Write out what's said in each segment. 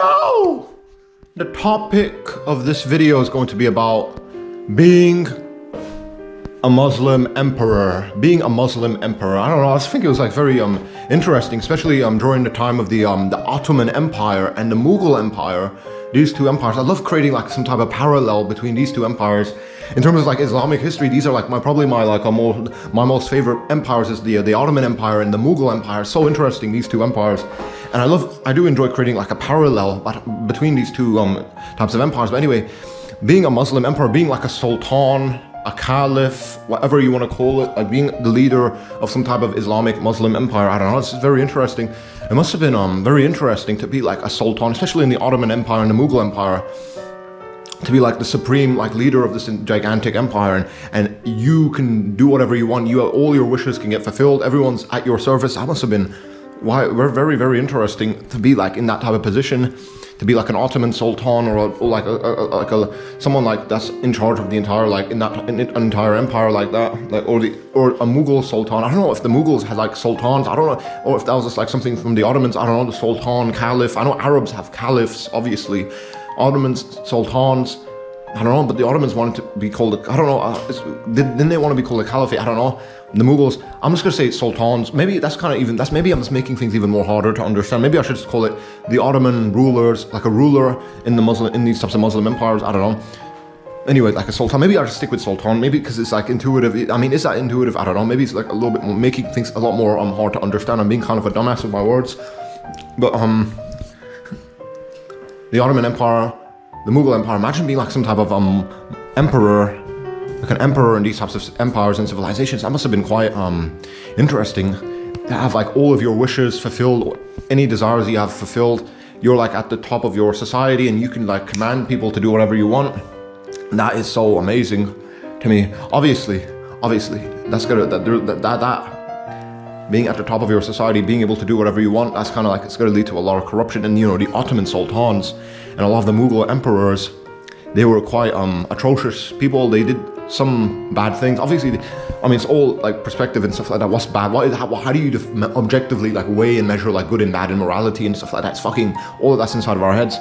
Yo! The topic of this video is going to be about being a Muslim emperor. Being a Muslim emperor. I don't know, I think it was like very interesting, especially during the time of the Ottoman Empire and the Mughal Empire. These two empires, I love creating like some type of parallel between these two empires. In terms of like Islamic history, these are like probably my most favorite empires is the Ottoman Empire and the Mughal Empire. So interesting, these two empires. And I do enjoy creating like a parallel between these two types of empires. But anyway, being a Muslim emperor, being like a sultan, a caliph, whatever you want to call it, like being the leader of some type of Islamic Muslim empire, I don't know, it's very interesting. It must have been very interesting to be like a sultan, especially in the Ottoman Empire and the Mughal Empire, to be like the supreme like leader of this gigantic empire, and you can do whatever you want. All your wishes can get fulfilled. Everyone's at your service. That must have been very, very interesting to be like in that type of position, to be like an Ottoman sultan or someone like that's in charge of the entire in an entire empire like that, or a Mughal sultan. I don't know if the Mughals had like sultans. I don't know, or if that was just like something from the Ottomans. I don't know, the sultan, caliph. I know Arabs have caliphs, obviously. Ottomans, sultans, I don't know, but the Ottomans wanted to be called, I don't know, didn't they want to be called a caliphate? I don't know. The Mughals, I'm just going to say sultans. Maybe that's kind of maybe I'm just making things even more harder to understand. Maybe I should just call it the Ottoman rulers, like a ruler in these types of Muslim empires, I don't know. Anyway, like a sultan, maybe I'll just stick with sultan, maybe because it's like intuitive. I mean, is that intuitive? I don't know. Maybe it's like a little bit more, making things a lot more hard to understand. I'm being kind of a dumbass with my words. But, the Ottoman Empire, the Mughal Empire, imagine being like some type of emperor, like an emperor in these types of empires and civilizations. That must have been quite interesting to have like all of your wishes fulfilled, any desires you have fulfilled. You're like at the top of your society and you can like command people to do whatever you want. That is so amazing to me. Obviously, that's that being at the top of your society, being able to do whatever you want, that's kind of like, it's going to lead to a lot of corruption. And you know, the Ottoman sultans and a lot of the Mughal emperors, they were quite atrocious people. They did some bad things. Obviously, I mean, it's all like perspective and stuff like that. What's bad? How do you objectively like weigh and measure like good and bad and morality and stuff like that? It's fucking, all of that's inside of our heads.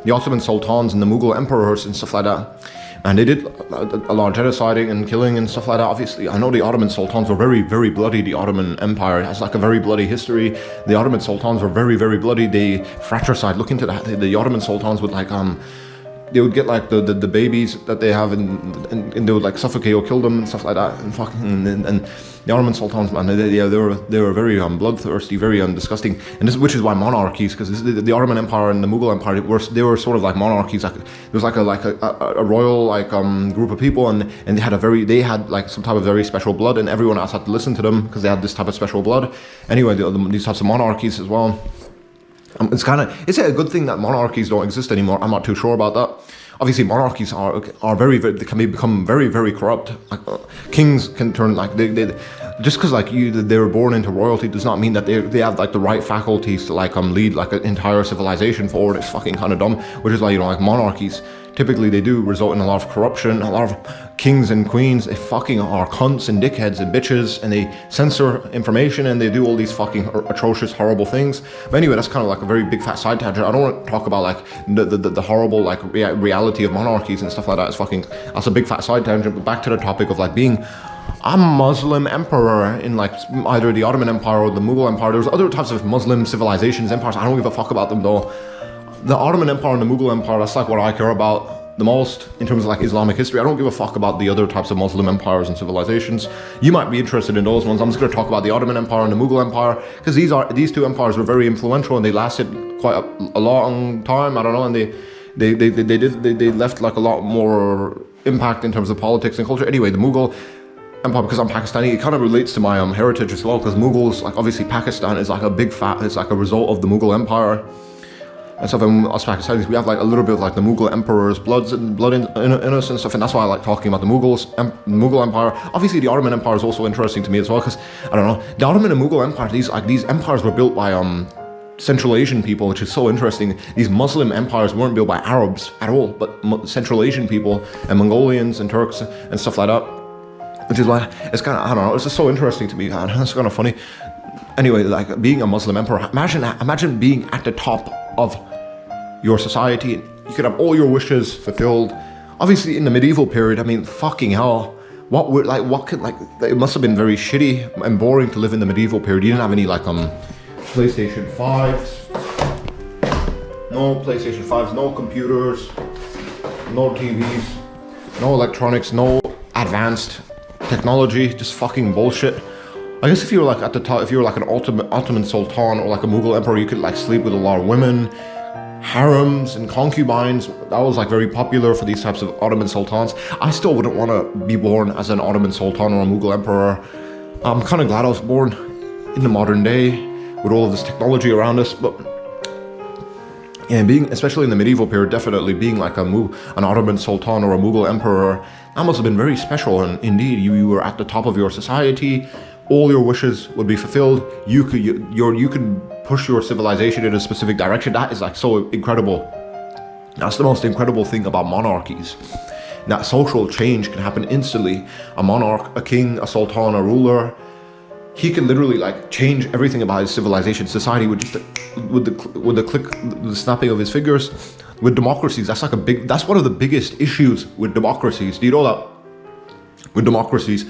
The Ottoman sultans and the Mughal emperors and stuff like that. And they did a lot of genociding and killing and stuff like that. Obviously, I know the Ottoman sultans were very, very bloody. The Ottoman Empire has like a very bloody history. The Ottoman sultans were very, very bloody. They fratricide. Look into that. The Ottoman sultans would like they would get like the babies that they have and they would like suffocate or kill them and stuff like that. And the Ottoman sultans, man, they were very bloodthirsty, very disgusting. And which is why monarchies, because the Ottoman Empire and the Mughal Empire, they were sort of like monarchies. Like there was like a royal group of people, and they had like some type of very special blood, and everyone else had to listen to them because they had this type of special blood. Anyway, these types of monarchies as well. Is it a good thing that monarchies don't exist anymore? I'm not too sure about that. Obviously, monarchies are they can become very, very corrupt. Like, kings can turn like they just because like they were born into royalty does not mean that they have like the right faculties to like lead like an entire civilization forward. It's fucking kind of dumb. Which is why, you know, like monarchies, typically they do result in a lot of corruption. A lot of kings and queens, they fucking are cunts and dickheads and bitches, and they censor information and they do all these fucking atrocious, horrible things. But anyway, that's kind of like a very big fat side tangent. I don't want to talk about like the horrible like reality of monarchies and stuff like that. That's a big fat side tangent. But back to the topic of like being a Muslim emperor in like either the Ottoman Empire or the Mughal Empire. There's other types of Muslim civilizations, empires. I don't give a fuck about them though. The Ottoman Empire and the Mughal Empire, that's like what I care about the most in terms of like Islamic history. I don't give a fuck about the other types of Muslim empires and civilizations. You might be interested in those ones. I'm just going to talk about the Ottoman Empire and the Mughal Empire because these two empires were very influential and they lasted quite a long time. I don't know, and they left like a lot more impact in terms of politics and culture. Anyway, the Mughal Empire, because I'm Pakistani, it kind of relates to my heritage as well, because Mughals, like obviously Pakistan is like it's like a result of the Mughal Empire and stuff. And us Pakistanis, we have like a little bit of like the Mughal emperor's blood in us and stuff, and that's why I like talking about the Mughal Empire. Obviously the Ottoman Empire is also interesting to me as well, because I don't know, the Ottoman and Mughal Empire, these empires were built by Central Asian people, which is so interesting. These Muslim empires weren't built by Arabs at all, but Central Asian people and Mongolians and Turks and stuff like that, which is why it's kind of, I don't know, it's just so interesting to me, man. It's kind of funny. Anyway, like being a Muslim emperor, imagine being at the top of your society. You could have all your wishes fulfilled. Obviously, in the medieval period, I mean, fucking hell. It must have been very shitty and boring to live in the medieval period. You didn't have any PlayStation 5s. No PlayStation 5s, no computers, no TVs, no electronics, no advanced technology, just fucking bullshit. I guess if you were like at the top, if you were like an Ottoman Sultan or like a Mughal emperor, you could like sleep with a lot of women, harems and concubines. That was like very popular for these types of Ottoman sultans. I still wouldn't want to be born as an Ottoman Sultan or a Mughal emperor. I'm kind of glad I was born in the modern day with all of this technology around us, but yeah, being, especially in the medieval period, definitely being like an Ottoman Sultan or a Mughal emperor, that must have been very special. And indeed, you were at the top of your society. All your wishes would be fulfilled. You could push your civilization in a specific direction. That is like so incredible. That's the most incredible thing about monarchies. That social change can happen instantly. A monarch, a king, a sultan, a ruler, he can literally like change everything about his civilization, society with just the snapping of his fingers. With democracies, that's one of the biggest issues with democracies. Do you know that? With democracies,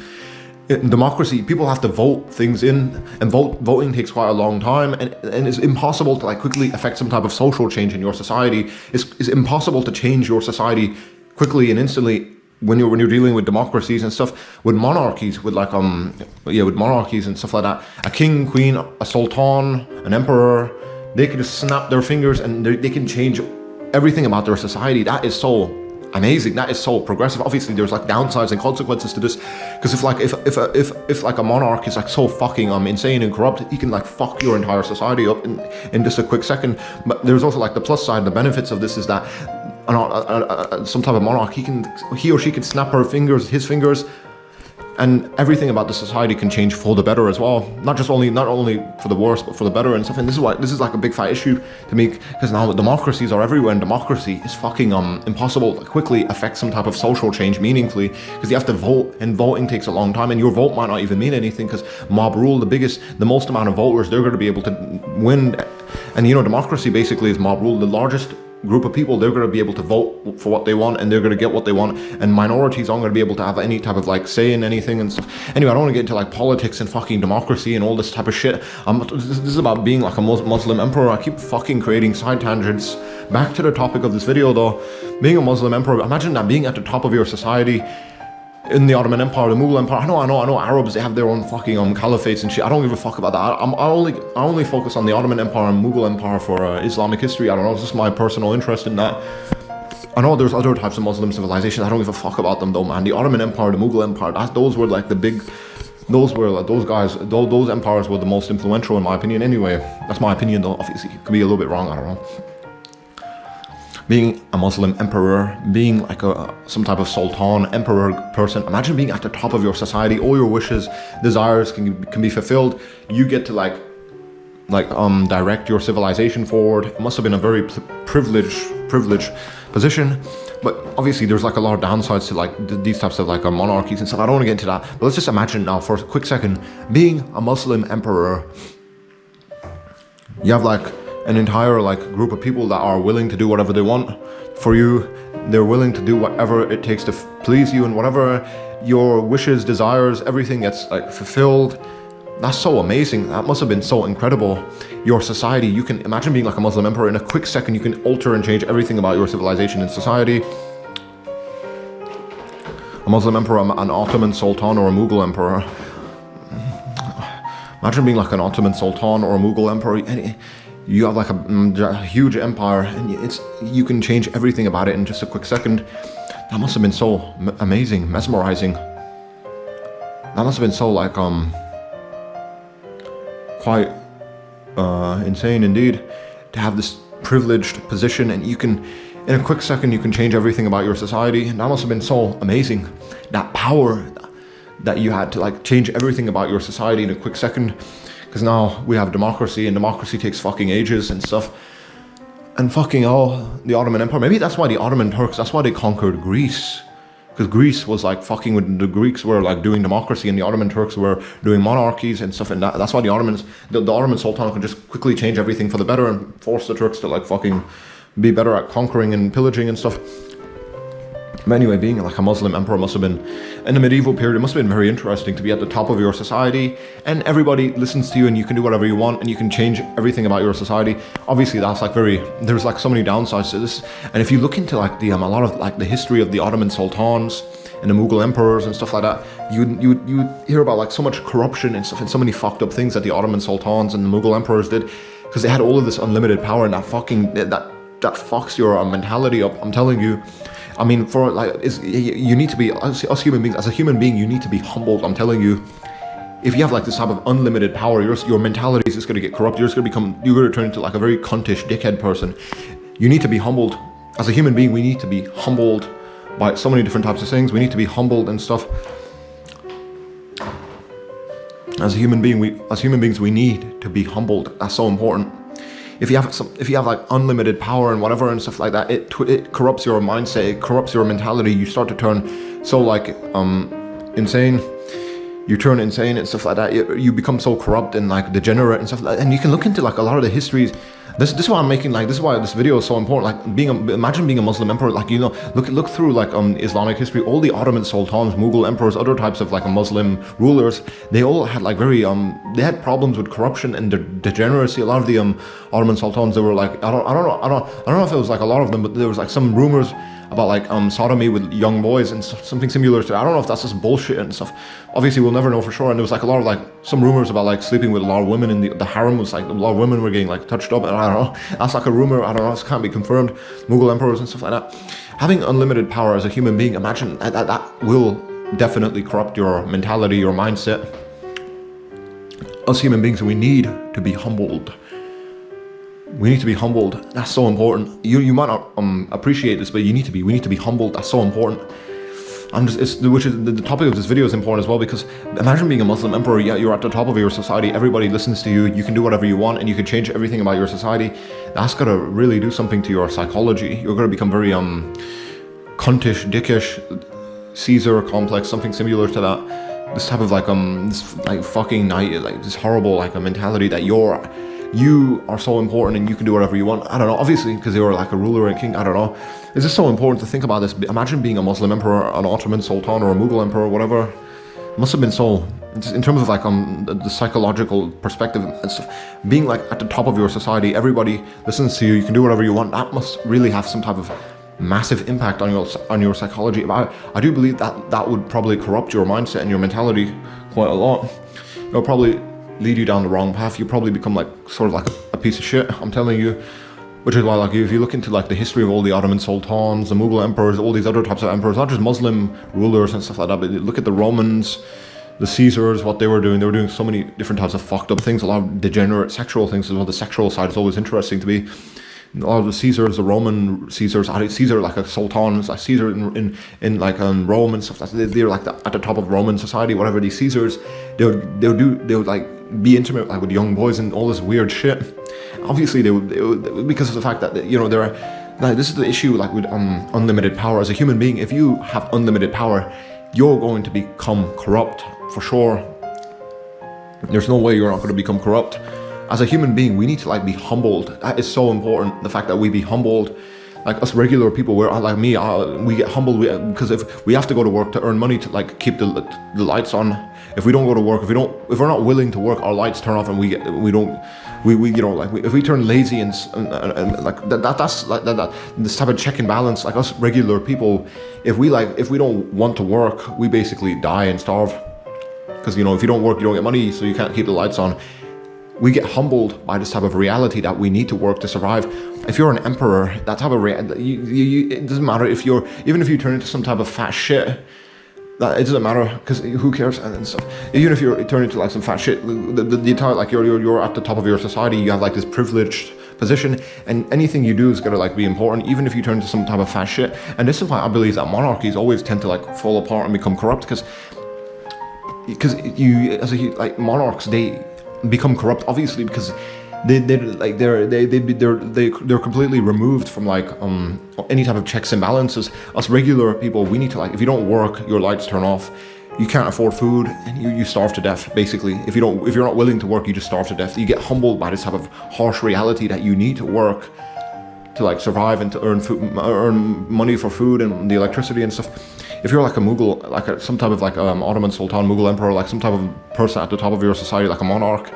in democracy, people have to vote things in, and voting takes quite a long time, and it's impossible to like quickly affect some type of social change in your society. It's impossible to change your society quickly and instantly when you're dealing with democracies and stuff. With monarchies, with monarchies and stuff like that, a king, queen, a sultan, an emperor, they can just snap their fingers and they can change everything about their society. That is so amazing. That is so progressive. Obviously, there's like downsides and consequences to this, because if a monarch is like so fucking insane and corrupt, he can like fuck your entire society up in just a quick second. But there's also like the plus side. The benefits of this is that some type of monarch, he or she can snap his fingers, and everything about the society can change for the better as well. Not only for the worse, but for the better and stuff. And this is like a big fat issue to me, because now democracies are everywhere, and democracy is fucking impossible to quickly affect some type of social change meaningfully, because you have to vote, and voting takes a long time, and your vote might not even mean anything, because mob rule, the most amount of voters, they're going to be able to win. And democracy basically is mob rule. The largest group of people, they're going to be able to vote for what they want, and they're going to get what they want, and minorities aren't going to be able to have any type of like say in anything and stuff. Anyway, I don't want to get into like politics and fucking democracy and all this type of shit. This is about being like a Muslim emperor. I keep fucking creating side tangents. Back to the topic of this video though, being a Muslim emperor, imagine that, being at the top of your society in the Ottoman Empire, the Mughal Empire. I know Arabs, they have their own fucking caliphates and shit. I don't give a fuck about that. I only focus on the Ottoman Empire and Mughal Empire for Islamic history. I don't know, it's just my personal interest in that. I know there's other types of Muslim civilizations. I don't give a fuck about them though, man. The Ottoman Empire, the Mughal Empire, those were like the big, those empires were the most influential in my opinion. Anyway, that's my opinion though. Obviously, it could be a little bit wrong, I don't know. Being a Muslim emperor, being like some type of sultan, emperor person, imagine being at the top of your society. All your wishes, desires can be fulfilled. You get to direct your civilization forward. It must have been a very privileged position. But obviously there's like a lot of downsides to like these types of like monarchies and stuff. I don't want to get into that, but let's just imagine now for a quick second, being a Muslim emperor. You have like an entire like group of people that are willing to do whatever they want for you. They're willing to do whatever it takes to please you, and whatever your wishes, desires, everything gets like fulfilled. That's so amazing. That must have been so incredible. Your society, you can imagine being like a Muslim emperor. In a quick second, you can alter and change everything about your civilization and society. A Muslim emperor, an Ottoman Sultan, or a Mughal emperor. Imagine being like an Ottoman Sultan or a Mughal emperor. You have like a huge empire, and you can change everything about it in just a quick second. That must have been so amazing, mesmerizing. That must have been so like quite insane indeed, to have this privileged position, and you can, in a quick second, you can change everything about your society. And that must have been so amazing. That power that you had to like change everything about your society in a quick second. Because now we have democracy, and democracy takes fucking ages and stuff. And fucking the Ottoman Empire, maybe that's why the Ottoman Turks, that's why they conquered Greece. Because Greece was like fucking with, the Greeks were like doing democracy, and the Ottoman Turks were doing monarchies and stuff. And that's why the Ottoman Sultan could just quickly change everything for the better and force the Turks to like fucking be better at conquering and pillaging and stuff. But anyway, being like a Muslim emperor must have been, in the medieval period, it must have been very interesting to be at the top of your society and everybody listens to you and you can do whatever you want and you can change everything about your society. Obviously that's like there's like so many downsides to this. And if you look into like a lot of like the history of the Ottoman sultans and the Mughal emperors and stuff like that, you hear about like so much corruption and stuff and so many fucked up things that the Ottoman sultans and the Mughal emperors did because they had all of this unlimited power and that fucks your mentality up. I'm telling you. I mean, you need to be, us human beings, as a human being, you need to be humbled. I'm telling you, if you have like this type of unlimited power, your mentality is just going to get corrupt. You're going to turn into like a very cuntish dickhead person. You need to be humbled. As a human being, we need to be humbled by so many different types of things. We need to be humbled and stuff. As human beings, we need to be humbled. That's so important. If you have like unlimited power and whatever and stuff like that, it corrupts your mindset, it corrupts your mentality. You start to turn so like insane. You turn insane and stuff like that. You become so corrupt and like degenerate and stuff like that. And you can look into like a lot of the histories. This is why I'm making like, this is why this video is so important. Like imagine being a Muslim emperor, like, you know, look through like Islamic history, all the Ottoman sultans, Mughal emperors, other types of like Muslim rulers, they all had like very they had problems with corruption and degeneracy. A lot of the Ottoman sultans, they were like, I don't know if it was like a lot of them, but there was like some rumors about like sodomy with young boys and something similar to that. I don't know if that's just bullshit and stuff. Obviously we'll never know for sure. And there was like a lot of like some rumors about like sleeping with a lot of women in the harem. Was like a lot of women were getting like touched up, and I don't know, that's like a rumor. I don't know, it can't be confirmed. Mughal emperors and stuff like that. Having unlimited power as a human being, imagine that will definitely corrupt your mentality, your mindset. Us human beings, we need to be humbled. We need to be humbled. That's so important. You might not appreciate this, but we need to be humbled. That's so important. The topic of this video is important as well, because imagine being a Muslim emperor. Yeah, you're at the top of your society. Everybody listens to you. You can do whatever you want, and you can change everything about your society. That's gonna really do something to your psychology. You're gonna become very cuntish, dickish, Caesar complex, something similar to that. This type of like this like fucking night, like this horrible like a mentality that you are so important and you can do whatever you want. I don't know, obviously because they were like a ruler and king. I don't know. It's just so important to think about this. Imagine being a Muslim emperor, an Ottoman sultan, or a Mughal emperor, whatever. It must have been so, in terms of like the psychological perspective and stuff, being like at the top of your society, everybody listens to you, you can do whatever you want. That must really have some type of massive impact on your psychology. I do believe that would probably corrupt your mindset and your mentality quite a lot. It'll probably lead you down the wrong path. You probably become like sort of like a piece of shit, I'm telling you. Which is why, like, if you look into like the history of all the Ottoman sultans, the Mughal emperors, all these other types of emperors, not just Muslim rulers and stuff like that, but look at the Romans, the Caesars, what they were doing so many different types of fucked up things, a lot of degenerate sexual things as well. The sexual side is always interesting to me. A lot of the Caesars, the Roman Caesars, Caesar like a sultan, like Caesar in like Rome and stuff. They're like at the top of Roman society. Whatever these Caesars, they would like be intimate like with young boys and all this weird shit. Obviously, they would because of the fact that, you know, there are. Like, this is the issue like with unlimited power. As a human being, if you have unlimited power, you're going to become corrupt for sure. There's no way you're not going to become corrupt. As a human being, we need to like be humbled. That is so important. The fact that we be humbled, like us regular people, we're like me. We get humbled because if we have to go to work to earn money to like keep the lights on. If we don't go to work, if we're not willing to work, our lights turn off, and we you know, like if we turn lazy and like that's like that this type of check and balance. Like us regular people, if we don't want to work, we basically die and starve. Because, you know, if you don't work, you don't get money, so you can't keep the lights on. We get humbled by this type of reality that we need to work to survive. If you're an emperor, that type of it doesn't matter even if you turn into some type of fat shit. It doesn't matter, because who cares and stuff. Even if you turn into like some fat shit, the entire like you're at the top of your society. You have like this privileged position, and anything you do is gonna like be important, even if you turn into some type of fat shit. And this is why I believe that monarchies always tend to like fall apart and become corrupt, because you as like monarchs, they become corrupt obviously because they're completely removed from like any type of checks and balances. Us regular people, we need to like, if you don't work, your lights turn off, you can't afford food, and you starve to death basically. If you're not willing to work, you just starve to death. You get humbled by this type of harsh reality that you need to work to like survive and to earn money for food and the electricity and stuff. If you're like a Mughal, like some type of like Ottoman Sultan, Mughal emperor, like some type of person at the top of your society, like a monarch,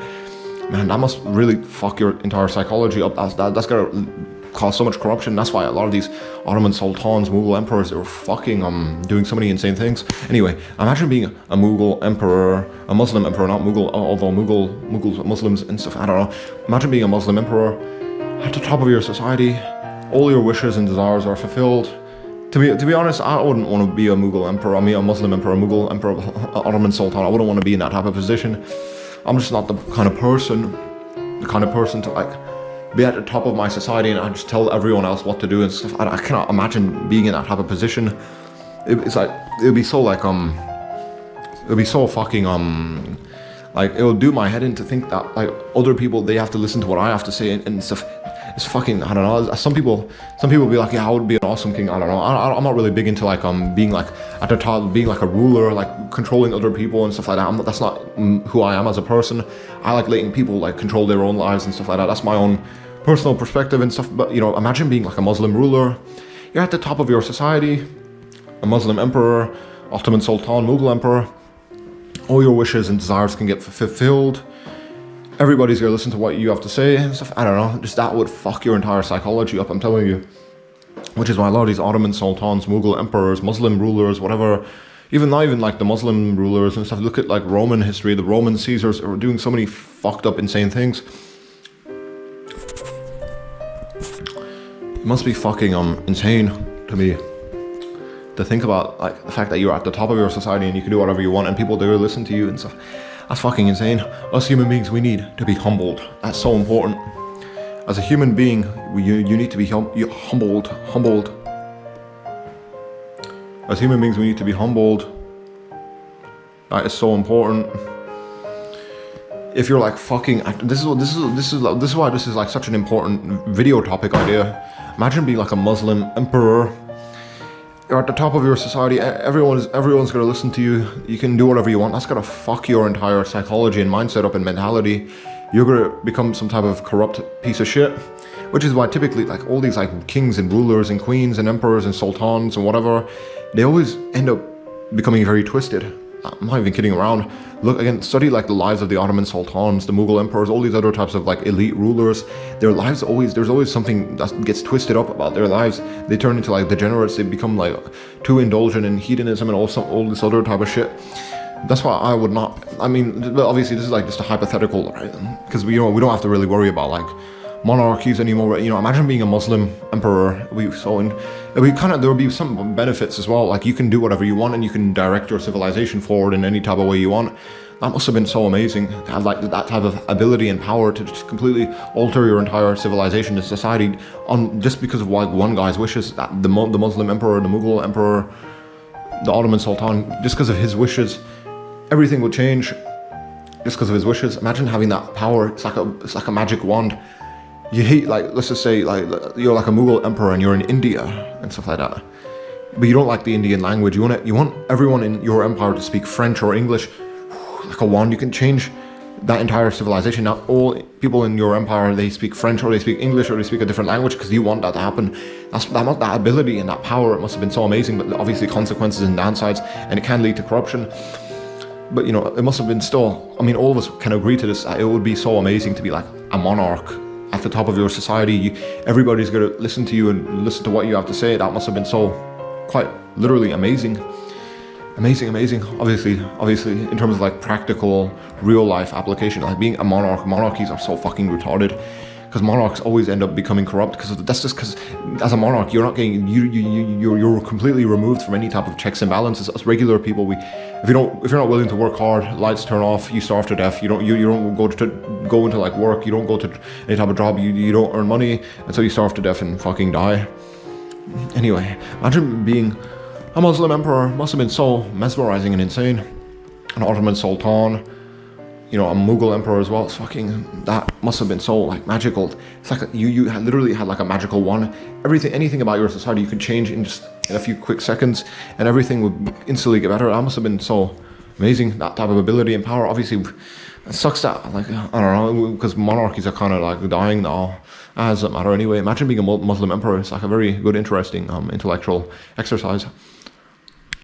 man, that must really fuck your entire psychology up. That's gonna cause so much corruption. That's why a lot of these Ottoman sultans, Mughal emperors, they were fucking doing so many insane things. Anyway, imagine being a Mughal emperor, a Muslim emperor, not Mughal, although Mughals, Muslims and stuff, I don't know. Imagine being a Muslim emperor at the top of your society. All your wishes and desires are fulfilled. To be honest, I wouldn't want to be a Mughal emperor. I mean, a Muslim emperor, a Mughal emperor, Ottoman sultan. I wouldn't want to be in that type of position. I'm just not the kind of person to like be at the top of my society and I just tell everyone else what to do and stuff. I cannot imagine being in that type of position. It's like it would be so fucking like it would do my head in to think that like other people, they have to listen to what I have to say and stuff. It's fucking, I don't know. Some people be like, yeah, I would be an awesome king. I don't know. I'm not really big into like being like at the top, being like a ruler, like controlling other people and stuff like that. That's not who I am as a person. I like letting people like control their own lives and stuff like that. That's my own personal perspective and stuff. But you know, imagine being like a Muslim ruler. You're at the top of your society, a Muslim emperor, Ottoman Sultan, Mughal emperor. All your wishes and desires can get fulfilled. Everybody's gonna listen to what you have to say and stuff. I don't know, just that would fuck your entire psychology up, I'm telling you. Which is why a lot of these Ottoman sultans, Mughal emperors, Muslim rulers, whatever, not even like the Muslim rulers and stuff. Look at like Roman history, the Roman Caesars are doing so many fucked up, insane things. It must be fucking insane to me to think about like the fact that you're at the top of your society and you can do whatever you want and people do listen to you and stuff. That's fucking insane. Us human beings, we need to be humbled. That's so important. As a human being, you need to be humbled. As human beings, we need to be humbled. That is so important. If you're like fucking, this is why this is like such an important video topic idea. Imagine being like a Muslim emperor. You're at the top of your society. Everyone's gonna listen to you. You can do whatever you want. That's gonna fuck your entire psychology and mindset up and mentality. You're gonna become some type of corrupt piece of shit. Which is why typically like all these like kings and rulers and queens and emperors and sultans and whatever, they always end up becoming very twisted. I'm not even kidding around. Look again, study like the lives of the Ottoman sultans, the Mughal emperors, all these other types of like elite rulers. Their lives there's always something that gets twisted up about their lives. They turn into like degenerates. They become like too indulgent in hedonism and all this other type of shit. That's why I would not. I mean, obviously this is like just a hypothetical, right? Because we don't have to really worry about like monarchies anymore. You know, imagine being a Muslim emperor. There would be some benefits as well. Like you can do whatever you want and you can direct your civilization forward in any type of way you want. That must have been so amazing to have like that type of ability and power to just completely alter your entire civilization and society on just because of like one guy's wishes. That the Muslim emperor, the Mughal emperor, the Ottoman Sultan, just because of his wishes, everything would change. Just because of his wishes. Imagine having that power. It's like a magic wand. You hate, like, let's just say, like, you're like a Mughal emperor and you're in India and stuff like that. But you don't like the Indian language. You want everyone in your empire to speak French or English. Like a wand, you can change that entire civilization. Now, all people in your empire, they speak French or they speak English or they speak a different language because you want that to happen. That ability and that power, it must have been so amazing, but obviously consequences and downsides, and it can lead to corruption. But, you know, it must have been still, I mean, all of us can agree to this. It would be so amazing to be like a monarch at the top of your society. Everybody's going to listen to you and listen to what you have to say. That must have been so quite literally amazing. Amazing. Obviously, in terms of like practical, real life application, like being a monarch, monarchies are so fucking retarded. Because monarchs always end up becoming corrupt. Because that's just because as a monarch, you're not getting you're completely removed from any type of checks and balances. As regular people, if you're not willing to work hard, lights turn off, you starve to death. You don't go into like work. You don't go to any type of job. You don't earn money, and so you starve to death and fucking die. Anyway, imagine being a Muslim emperor. Must have been so mesmerizing and insane. An Ottoman Sultan. You know, a Mughal emperor as well. It's fucking, that must have been so like magical. It's like you literally had like a magical wand. Anything about your society you could change in a few quick seconds, and everything would instantly get better. That must have been so amazing. That type of ability and power. Obviously, it sucks that, like, I don't know, because monarchies are kind of like dying now. As a matter anyway. Imagine being a Muslim emperor. It's like a very good, interesting intellectual exercise.